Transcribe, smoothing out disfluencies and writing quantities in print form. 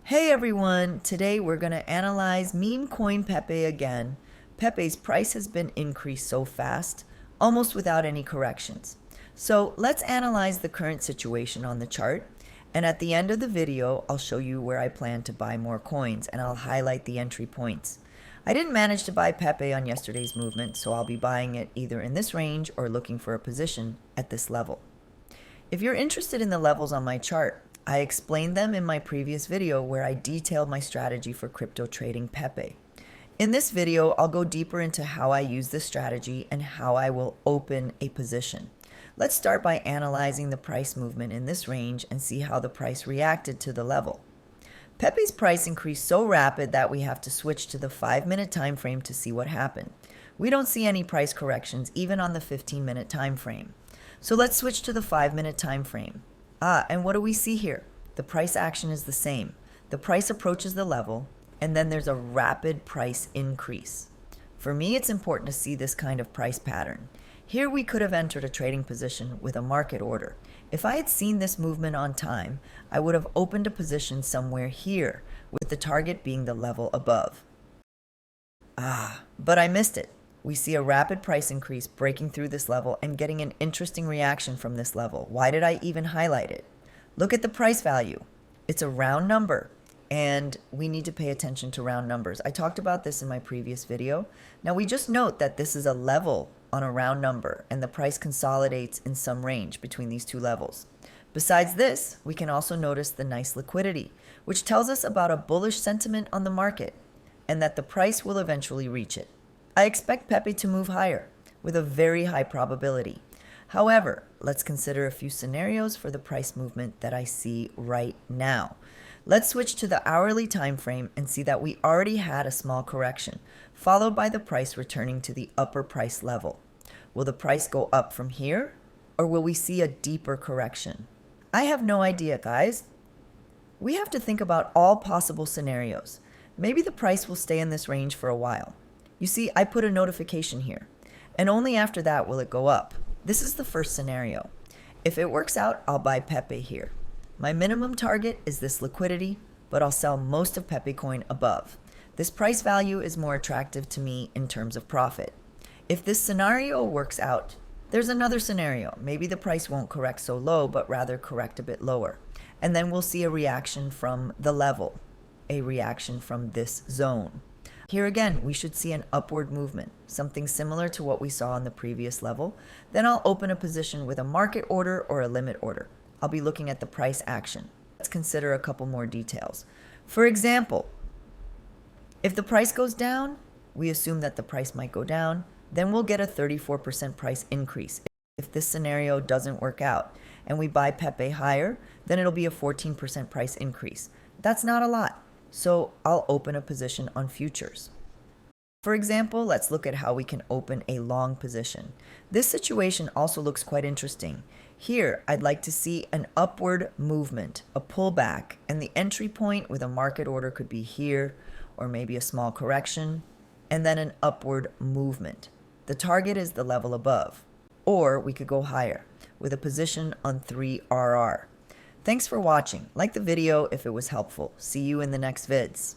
Hey everyone, today we're going to analyze meme coin Pepe again. Pepe's price has been increased so fast, almost without any corrections. So let's analyze the current situation on the chart, and at the end of the video I'll show you where I plan to buy more coins and I'll highlight the entry points. I didn't manage to buy Pepe on yesterday's movement, so I'll be buying it either in this range or looking for a position at this level. If you're interested in the levels on my chart, I explained them in my previous video where I detailed my strategy for crypto trading Pepe. In this video, I'll go deeper into how I use this strategy and how I will open a position. Let's start by analyzing the price movement in this range and see how the price reacted to the level. Pepe's price increased so rapid that we have to switch to the 5-minute time frame to see what happened. We don't see any price corrections even on the 15-minute time frame. So let's switch to the 5-minute time frame. And what do we see here? The price action is the same. The price approaches the level, and then there's a rapid price increase. For me, it's important to see this kind of price pattern. Here we could have entered a trading position with a market order. If I had seen this movement on time, I would have opened a position somewhere here, with the target being the level above. But I missed it. We see a rapid price increase breaking through this level and getting an interesting reaction from this level. Why did I even highlight it? Look at the price value. It's a round number, and we need to pay attention to round numbers. I talked about this in my previous video. Now we just note that this is a level on a round number, and the price consolidates in some range between these two levels. Besides this, we can also notice the nice liquidity, which tells us about a bullish sentiment on the market, and that the price will eventually reach it. I expect Pepe to move higher, with a very high probability. However, let's consider a few scenarios for the price movement that I see right now. Let's switch to the hourly time frame and see that we already had a small correction, followed by the price returning to the upper price level. Will the price go up from here, or will we see a deeper correction? I have no idea, guys. We have to think about all possible scenarios. Maybe the price will stay in this range for a while. You see, I put a notification here, and only after that will it go up. This is the first scenario. If it works out, I'll buy Pepe here. My minimum target is this liquidity, but I'll sell most of Pepe Coin above. This price value is more attractive to me in terms of profit. If this scenario works out, there's another scenario. Maybe the price won't correct so low, but rather correct a bit lower. And then we'll see a reaction from the level, a reaction from this zone. Here again, we should see an upward movement, something similar to what we saw on the previous level. Then I'll open a position with a market order or a limit order. I'll be looking at the price action. Let's consider a couple more details. For example, if the price goes down, we assume that the price might go down, then we'll get a 34% price increase. If this scenario doesn't work out and we buy Pepe higher, then it'll be a 14% price increase. That's not a lot. So I'll open a position on futures. For example, let's look at how we can open a long position. This situation also looks quite interesting. Here, I'd like to see an upward movement, a pullback, and the entry point with a market order could be here, or maybe a small correction, and then an upward movement. The target is the level above, or we could go higher with a position on 3RR. Thanks for watching. Like the video if it was helpful. See you in the next vids.